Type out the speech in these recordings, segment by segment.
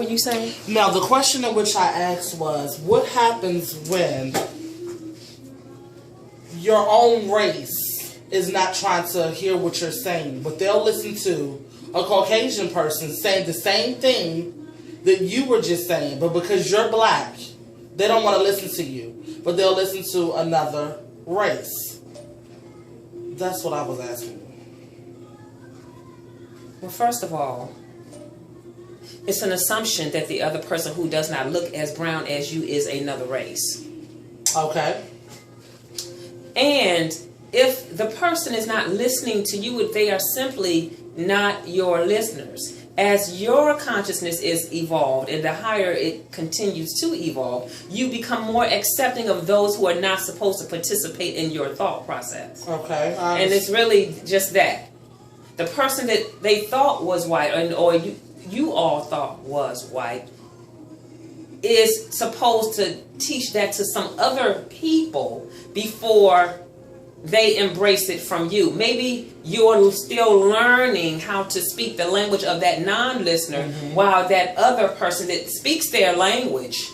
you saying? Now, the question in which I asked was, what happens when your own race is not trying to hear what you're saying, but they'll listen to a Caucasian person saying the same thing that you were just saying, but because you're black, they don't want to listen to you, but they'll listen to another race? That's what I was asking. Well, first of all, it's an assumption that the other person who does not look as brown as you is another race. Okay. And if the person is not listening to you, they are simply not your listeners. As your consciousness is evolved and the higher it continues to evolve, you become more accepting of those who are not supposed to participate in your thought process. Okay. And it's really just that. The person that they thought was white, or you all thought was white, is supposed to teach that to some other people before they embrace it from you. Maybe you're still learning how to speak the language of that non-listener, while that other person that speaks their language,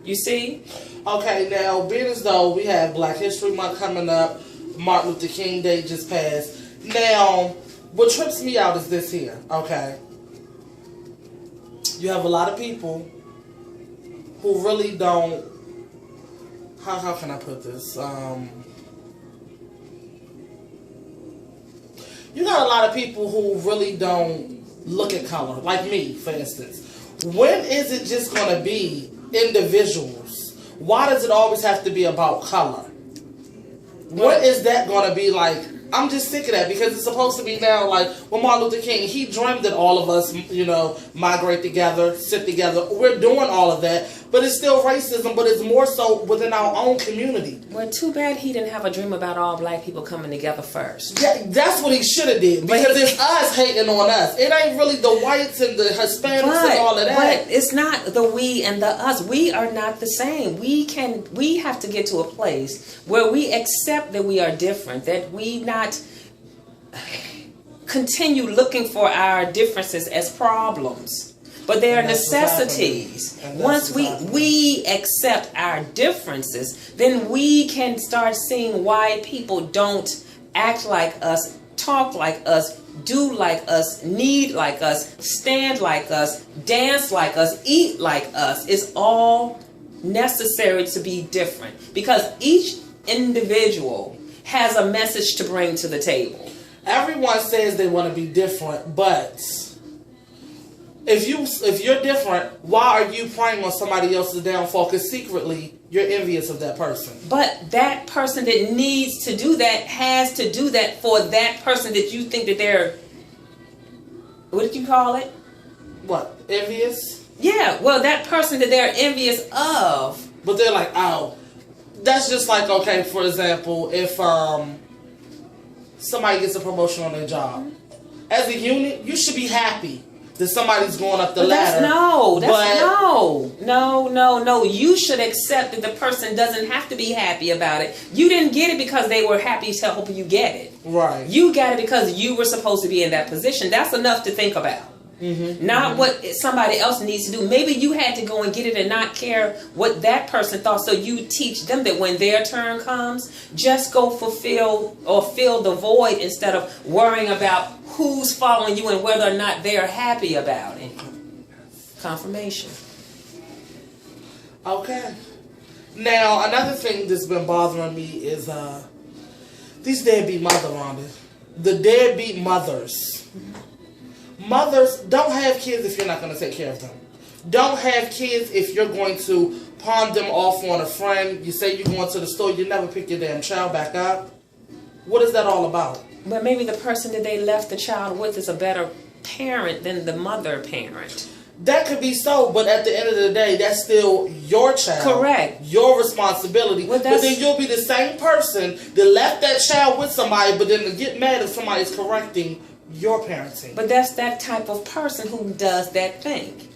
you see? Okay, now, being as though we have Black History Month coming up, Martin Luther King Day just passed. Now, what trips me out is this here, okay? You have a lot of people who really don't, how can I put this? You got a lot of people who really don't look at color, like me, for instance. When is it just going to be individuals? Why does it always have to be about color? What is that going to be like? I'm just sick of that, because it's supposed to be now like, well, Martin Luther King, he dreamed that all of us, migrate together, sit together. We're doing all of that, but it's still racism, but it's more so within our own community. Well, too bad he didn't have a dream about all black people coming together first. Yeah, that's what he should have did, because it's us hating on us. It ain't really the whites and the Hispanics and all of that. But it's not the we and the us. We are not the same. We have to get to a place where we accept that we are different, that we not continue looking for our differences as problems, but they are necessities. Once we accept our differences, then we can start seeing why people don't act like us, talk like us, do like us, need like us, stand like us, dance like us, eat like us. It's all necessary to be different, because each individual has a message to bring to the table. Everyone says they want to be different, but if you're different, why are you preying on somebody else's downfall? Because secretly you're envious of that person. But that person that needs to do that has to do that for that person that you think that they're, what did you call it? What, envious? Yeah, well, that person that they're envious of. But they're like, oh, that's just like, okay, for example, if somebody gets a promotion on their job, as a unit, you should be happy that somebody's going up the ladder. No. You should accept that the person doesn't have to be happy about it. You didn't get it because they were happy to help you get it. Right. You got it because you were supposed to be in that position. That's enough to think about. Not what somebody else needs to do. Maybe you had to go and get it and not care what that person thought, so you teach them that when their turn comes, just go fulfill or fill the void instead of worrying about who's following you and whether or not they're happy about it. Confirmation. Okay. Now, another thing that's been bothering me is these deadbeat mothers, Rhonda. The deadbeat mothers. Mothers, don't have kids if you're not going to take care of them. Don't have kids if you're going to pawn them off on a friend. You say you're going to the store, you never pick your damn child back up. What is that all about? But maybe the person that they left the child with is a better parent than the mother parent. That could be so, but at the end of the day, that's still your child. Correct. Your responsibility. Well, but then you'll be the same person that left that child with somebody, but then to get mad if somebody's correcting your parenting. But that's that type of person who does that thing.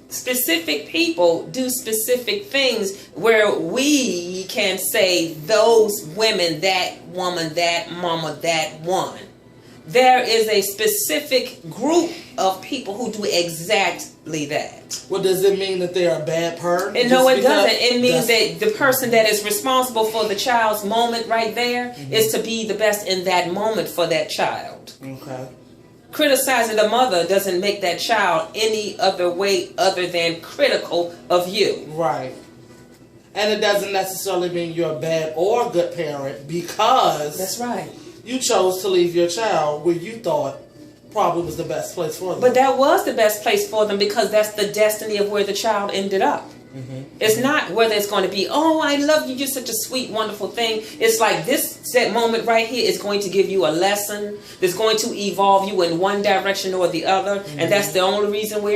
Specific people do specific things where we can say those women, that woman, that mama, that one. there is a specific group of people who do exactly that. Well, does it mean that they're a bad person? And no, it doesn't. It means that the person that is responsible for the child's moment right there is to be the best in that moment for that child. Okay. Criticizing the mother doesn't make that child any other way other than critical of you. Right. And it doesn't necessarily mean you're a bad or good parent because that's right. You chose to leave your child where you thought probably was the best place for them. But that was the best place for them because that's the destiny of where the child ended up. It's not whether it's going to be, oh, I love you, you're such a sweet, wonderful thing. It's like this set moment right here is going to give you a lesson that's going to evolve you in one direction or the other. And that's the only reason we're